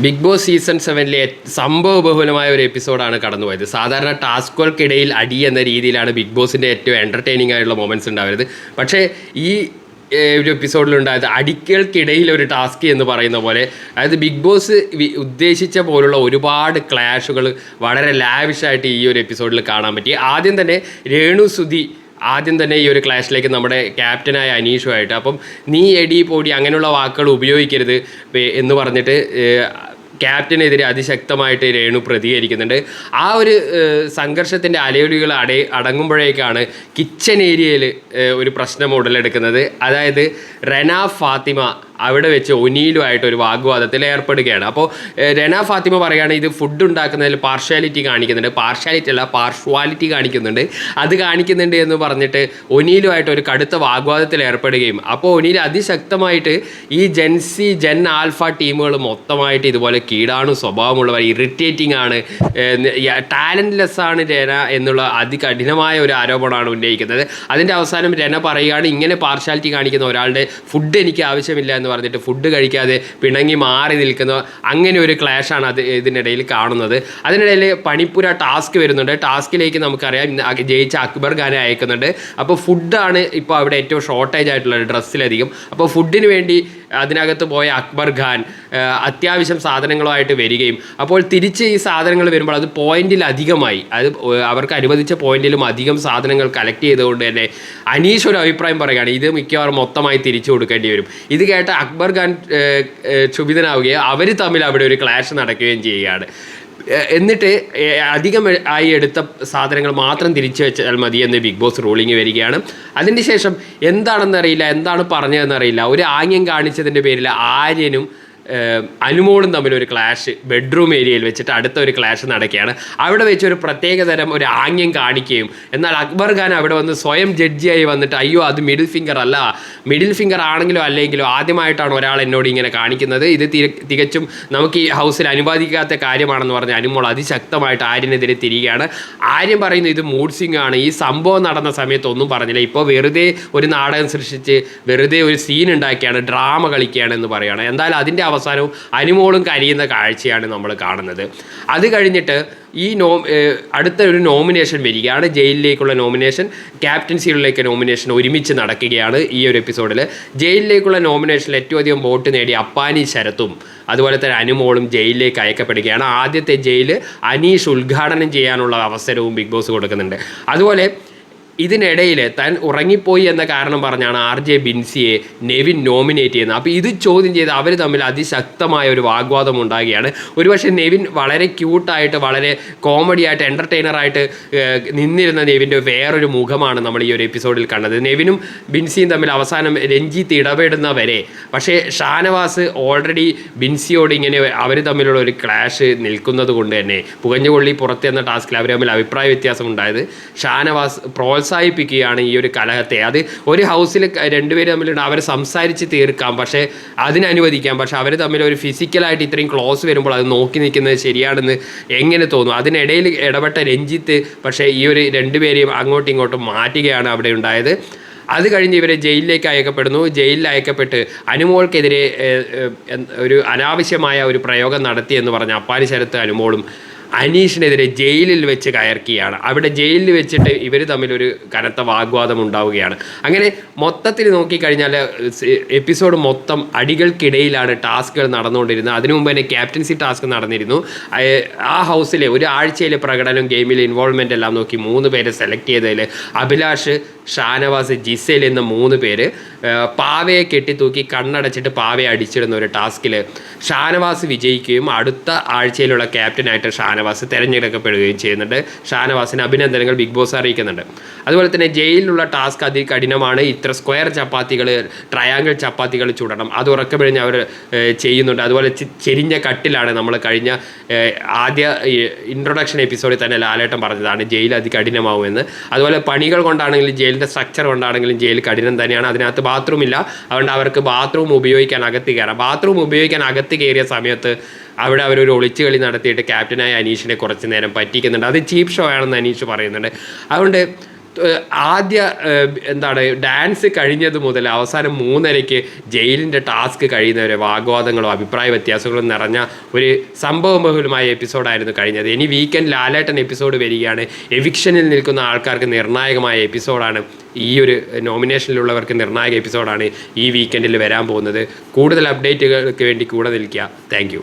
Big boss season 7-ലെ സംഭവബഹുലമായ ഒരു എപ്പിസോഡാണ് കടന്നുപോയത്. സാധാരണ ടാസ്കുകൾക്കിടയിൽ അടി എന്ന രീതിയിലാണ് ബിഗ് ബോസിൻ്റെ ഏറ്റവും എൻ്റർടൈനിങ് ആയിട്ടുള്ള മൊമെൻറ്റ്സ് ഉണ്ടാവരുത്. പക്ഷേ ഈ ഒരു എപ്പിസോഡിലുണ്ടായത് അടികൾക്കിടയിൽ ഒരു ടാസ്ക് എന്ന് പറയുന്ന പോലെ, അതായത് ബിഗ് ബോസ് ഉദ്ദേശിച്ച പോലുള്ള ഒരുപാട് ക്ലാഷുകൾ വളരെ ലാവിഷായിട്ട് ഈ ഒരു എപ്പിസോഡിൽ കാണാൻ പറ്റി. ആദ്യം തന്നെ രേണു സുധി ഈ ഒരു ക്ലാഷിലേക്ക് നമ്മുടെ ക്യാപ്റ്റനായ അനീഷുമായിട്ട്, അപ്പം നീ എടി പൊടി അങ്ങനെയുള്ള വാക്കുകൾ ഉപയോഗിക്കരുത് എന്ന് പറഞ്ഞിട്ട് ക്യാപ്റ്റനെതിരെ അതിശക്തമായിട്ട് രേണു പ്രതികരിക്കുന്നുണ്ട്. ആ ഒരു സംഘർഷത്തിൻ്റെ അലയൊലികൾ അടങ്ങുമ്പോഴേക്കാണ് കിച്ചൺ ഏരിയയിൽ ഒരു പ്രശ്നം ഉടലെടുക്കുന്നത്. അതായത് റെന ഫാത്തിമ അവിടെ വെച്ച് ഒനീലുമായിട്ട് ഒരു വാഗ്വാദത്തിൽ ഏർപ്പെടുകയാണ്. അപ്പോൾ റെന ഫാത്തിമ പറയുകയാണ് ഇത് ഫുഡ് ഉണ്ടാക്കുന്നതിൽ പാർഷ്യാലിറ്റി കാണിക്കുന്നുണ്ട്, അത് കാണിക്കുന്നുണ്ട് എന്ന് പറഞ്ഞിട്ട് ഒനീലുമായിട്ട് ഒരു കടുത്ത വാഗ്വാദത്തിൽ ഏർപ്പെടുകയും, അപ്പോൾ ഒനീൽ അതിശക്തമായിട്ട് ഈ ജെൻ ആൽഫ ടീമുകൾ മൊത്തമായിട്ട് ഇതുപോലെ കീടാണു സ്വഭാവമുള്ളവർ, ഇറിറ്റേറ്റിംഗ് ആണ്, ടാലൻറ്റ്ലെസ് ആണ് രന എന്നുള്ള അതികഠിനമായ ഒരു ആരോപണമാണ് ഉന്നയിക്കുന്നത്. അതിൻ്റെ അവസാനം രന പറയുകയാണ് ഇങ്ങനെ പാർഷ്യാലിറ്റി കാണിക്കുന്ന ഒരാളുടെ ഫുഡ് എനിക്ക് ആവശ്യമില്ല എന്ന് പറഞ്ഞിട്ട് ഫുഡ് കഴിക്കാതെ പിണങ്ങി മാറി നിൽക്കുന്ന അങ്ങനെ ഒരു ക്ലാഷാണ് ഇതിനിടയിൽ കാണുന്നത്. അതിനിടയിൽ പണിപ്പുര ടാസ്ക് വരുന്നുണ്ട്. ടാസ്കിലേക്ക് നമുക്കറിയാം ജയിച്ച അക്ബർ ഖാനെ അയക്കുന്നുണ്ട്. അപ്പോൾ ഫുഡാണ് ഇപ്പോൾ അവിടെ ഏറ്റവും ഷോർട്ടേജ് ആയിട്ടുള്ളത് ഡ്രസ്സിലധികം. അപ്പോൾ ഫുഡിന് വേണ്ടി അതിനകത്ത് പോയ അക്ബർ ഖാൻ അത്യാവശ്യം സാധനങ്ങളുമായിട്ട് വരികയും, അപ്പോൾ തിരിച്ച് ഈ സാധനങ്ങൾ വരുമ്പോൾ അത് പോയിന്റിൽ അധികമായി, അത് അവർക്ക് അനുവദിച്ച പോയിന്റിലും അധികം സാധനങ്ങൾ കളക്ട് ചെയ്തുകൊണ്ട് തന്നെ അനീഷ് ഒരു അഭിപ്രായം പറയുകയാണ് ഇത് മിക്കവാറും മൊത്തമായി തിരിച്ചു കൊടുക്കേണ്ടി വരും. ഇത് കേട്ട അക്ബർ ഖാൻ ക്ഷുഭിതനാവുകയും അവർ തമ്മിൽ അവിടെ ഒരു ക്ലാഷ് നടക്കുകയും ചെയ്യുകയാണ്. എന്നിട്ട് അധികം ആയി എടുത്ത സാധനങ്ങൾ മാത്രം തിരിച്ചു വെച്ചാൽ മതി എന്ന് ബിഗ് ബോസ് റൂളിങ് വരികയാണ്. അതിന് ശേഷം എന്താണെന്നറിയില്ല, എന്താണ് പറഞ്ഞതെന്നറിയില്ല, ഒരു ആംഗ്യം കാണിച്ചതിൻ്റെ പേരിൽ ആര്യനും അനുമോളും തമ്മിലൊരു ക്ലാഷ് ബെഡ്റൂം ഏരിയയിൽ വെച്ചിട്ട് അടുത്ത ഒരു ക്ലാഷ് നടക്കുകയാണ്. അവിടെ വെച്ച് ഒരു പ്രത്യേകതരം ഒരു ആംഗ്യം കാണിക്കുകയും, എന്നാൽ അക്ബർ ഖാൻ അവിടെ വന്ന് സ്വയം ജഡ്ജിയായി വന്നിട്ട് അയ്യോ അത് മിഡിൽ ഫിംഗർ ആണെങ്കിലോ അല്ലെങ്കിലോ ആദ്യമായിട്ടാണ് ഒരാൾ എന്നോട് ഇങ്ങനെ കാണിക്കുന്നത്, ഇത് തികച്ചും നമുക്ക് ഈ ഹൗസിൽ അനുവാദിക്കാത്ത കാര്യമാണെന്ന് പറഞ്ഞ് അനുമോൾ അതിശക്തമായിട്ട് ആര്യനെതിരെ തിരികെയാണ്. ആര്യൻ പറയുന്നു ഇത് മൂഡ് സ്വിംഗ് ആണ്, ഈ സംഭവം നടന്ന സമയത്ത് ഒന്നും പറഞ്ഞില്ല, ഇപ്പോൾ വെറുതെ ഒരു നാടകം സൃഷ്ടിച്ച് വെറുതെ ഒരു സീൻ ഉണ്ടാക്കിയാണ്, ഡ്രാമ കളിക്കുകയാണ് എന്ന് പറയുകയാണ്. എന്തായാലും അതിൻ്റെ അവസാനവും അനുമോളും കരിയുന്ന കാഴ്ചയാണ് നമ്മൾ കാണുന്നത്. അത് കഴിഞ്ഞിട്ട് ഈ അടുത്ത ഒരു നോമിനേഷൻ വരികയാണ്, ജയിലിലേക്കുള്ള നോമിനേഷൻ, ക്യാപ്റ്റൻസികളിലേക്ക് നോമിനേഷൻ ഒരുമിച്ച് നടക്കുകയാണ്. ഈ ഒരു എപ്പിസോഡിൽ ജയിലിലേക്കുള്ള നോമിനേഷനിൽ ഏറ്റവും അധികം വോട്ട് നേടി അപ്പാനി ശരത്തും അതുപോലെ തന്നെ അനുമോളും ജയിലിലേക്ക് അയക്കപ്പെടുകയാണ്. ആദ്യത്തെ ജയിൽ അനീഷ് ഉദ്ഘാടനം ചെയ്യാനുള്ള അവസരവും ബിഗ് ബോസ് കൊടുക്കുന്നുണ്ട്. അതുപോലെ ഇതിനിടയിൽ താൻ ഉറങ്ങിപ്പോയി എന്ന കാരണം പറഞ്ഞാണ് RJ ബിൻസിയെ നെവിൻ നോമിനേറ്റ് ചെയ്യുന്നത്. അപ്പോൾ ഇത് ചോദ്യം ചെയ്ത് അവർ തമ്മിൽ അതിശക്തമായ ഒരു വാഗ്വാദം ഉണ്ടാകുകയാണ്. ഒരുപക്ഷെ നെവിൻ വളരെ ക്യൂട്ടായിട്ട് വളരെ കോമഡി ആയിട്ട് എൻ്റർടൈനറായിട്ട് നിന്നിരുന്ന നെവിൻ്റെ വേറൊരു മുഖമാണ് നമ്മൾ ഈ ഒരു എപ്പിസോഡിൽ കണ്ടത്. നെവിനും ബിൻസിയും തമ്മിൽ അവസാനം രഞ്ജിത്ത് ഇടപെടുന്നവരെ, പക്ഷേ ഷാനവാസ് ഓൾറെഡി ബിൻസിയോട് ഇങ്ങനെ അവർ തമ്മിലുള്ള ഒരു ക്ലാഷ് നിൽക്കുന്നത് കൊണ്ട് തന്നെ പുകഞ്ഞുകൊള്ളി പുറത്ത് എന്ന ടാസ്കിൽ അവർ തമ്മിൽ അഭിപ്രായ വ്യത്യാസം ഉണ്ടായത് ഷാനവാസ് പ്രോത്സാഹിപ്പിക്കുകയാണ് ഈ ഒരു കലഹത്തെ. അത് ഒരു ഹൗസിൽ രണ്ടുപേരും തമ്മിലുണ്ട്, അവർ സംസാരിച്ച് തീർക്കാം, പക്ഷേ അതിനനുവദിക്കാം, പക്ഷെ അവർ തമ്മിൽ ഒരു ഫിസിക്കലായിട്ട് ഇത്രയും ക്ലോസ് വരുമ്പോൾ അത് നോക്കി നിൽക്കുന്നത് ശരിയാണെന്ന് എങ്ങനെ തോന്നും? അതിനിടയിൽ ഇടപെട്ട രഞ്ജിത്ത് പക്ഷേ ഈ ഒരു രണ്ടുപേരെയും അങ്ങോട്ടും ഇങ്ങോട്ടും മാറ്റുകയാണ് അവിടെ ഉണ്ടായത്. അത് കഴിഞ്ഞ് ഇവരെ ജയിലിലേക്ക് അയക്കപ്പെടുന്നു. ജയിലിൽ അയക്കപ്പെട്ട് അനുമോൾക്കെതിരെ ഒരു അനാവശ്യമായ ഒരു പ്രയോഗം നടത്തിയെന്ന് പറഞ്ഞ അപ്പാനി ശരത്ത് അനുമോളും അനീഷിനെതിരെ ജയിലിൽ വെച്ച് കയർക്കുകയാണ്. അവിടെ ജയിലിൽ വെച്ചിട്ട് ഇവർ തമ്മിലൊരു കനത്ത വാഗ്വാദം ഉണ്ടാവുകയാണ്. അങ്ങനെ മൊത്തത്തിൽ നോക്കിക്കഴിഞ്ഞാൽ എപ്പിസോഡ് മൊത്തം അടികൾക്കിടയിലാണ് ടാസ്കുകൾ നടന്നുകൊണ്ടിരുന്നത്. അതിനു മുമ്പ് തന്നെ ക്യാപ്റ്റൻസി ടാസ്ക് നടന്നിരുന്നു. ആ ഹൗസിലെ ഒരു ആഴ്ചയിലെ പ്രകടനം, ഗെയിമിലെ ഇൻവോൾവ്മെൻ്റ് എല്ലാം നോക്കി 3 പേരെ സെലക്ട് ചെയ്തതിൽ അഭിലാഷ്, ഷാനവാസ്, ജിസേൽ എന്ന 3 പേര് പാവയെ കെട്ടിത്തൂക്കി കണ്ണടച്ചിട്ട് പാവയെ അടിച്ചിടുന്ന ഒരു ടാസ്കിൽ ഷാനവാസ് വിജയിക്കുകയും അടുത്ത ആഴ്ചയിലുള്ള ക്യാപ്റ്റനായിട്ട് ഷാനവാസ് തിരഞ്ഞെടുക്കപ്പെടുകയും ചെയ്യുന്നുണ്ട്. ഷാനവാസിന് അഭിനന്ദനങ്ങൾ ബിഗ് ബോസ് അറിയിക്കുന്നുണ്ട്. അതുപോലെ തന്നെ ജയിലിലുള്ള ടാസ്ക് അതികഠിനമാണ്. ഇത്ര സ്ക്വയർ ചപ്പാത്തികൾ, ട്രയാങ്കിൾ ചപ്പാത്തികൾ ചുടണം, അത് ഉറക്കമിഴിഞ്ഞ് അവർ ചെയ്യുന്നുണ്ട്. അതുപോലെ ചെരിഞ്ഞ കട്ടിലാണ് നമ്മൾ കഴിഞ്ഞ ആദ്യ ഇൻട്രൊഡക്ഷൻ എപ്പിസോഡിൽ തന്നെ ലാലേട്ടൻ പറഞ്ഞതാണ് ജയിൽ അതികഠിനമാവുമെന്ന്. അതുപോലെ പണികൾ കൊണ്ടാണെങ്കിലും ജയിലിൻ്റെ സ്ട്രക്ചർ കൊണ്ടാണെങ്കിലും ജയിൽ കഠിനം തന്നെയാണ്. അതിനകത്ത് ബാത്റൂം ഇല്ല, അതുകൊണ്ട് അവർക്ക് ബാത്റൂം ഉപയോഗിക്കാൻ അകത്ത് കയറാം. ബാത്റൂം ഉപയോഗിക്കാൻ അകത്ത് കയറിയ സമയത്ത് അവിടെ അവരൊരു ഒളിച്ചു കളി നടത്തിയിട്ട് ക്യാപ്റ്റനായ അനീഷിനെ കുറച്ച് നേരം പറ്റിക്കുന്നുണ്ട്. അത് ചീപ്പ് ഷോ ആണെന്ന് അനീഷ് പറയുന്നുണ്ട്. അതുകൊണ്ട് ആദ്യ എന്താണ് ഡാൻസ് കഴിഞ്ഞത് മുതൽ അവസാനം 3:30 ജയിലിൻ്റെ ടാസ്ക് കഴിയുന്നവരെ വാഗ്വാദങ്ങളും അഭിപ്രായ വ്യത്യാസങ്ങളും നിറഞ്ഞ ഒരു സംഭവബഹുലമായ എപ്പിസോഡായിരുന്നു കഴിഞ്ഞത്. ഇനി വീക്കെൻഡ് ലാലേട്ടൻ എപ്പിസോഡ് വരികയാണ്. എവിക്ഷനിൽ നിൽക്കുന്ന ആൾക്കാർക്ക് നിർണായകമായ എപ്പിസോഡാണ്. ഈ ഒരു നോമിനേഷനിലുള്ളവർക്ക് നിർണായക എപ്പിസോഡാണ് ഈ വീക്കെൻഡിൽ വരാൻ പോകുന്നത്. കൂടുതൽ അപ്ഡേറ്റുകൾക്ക് വേണ്ടി കൂടെ നിൽക്കുക. താങ്ക്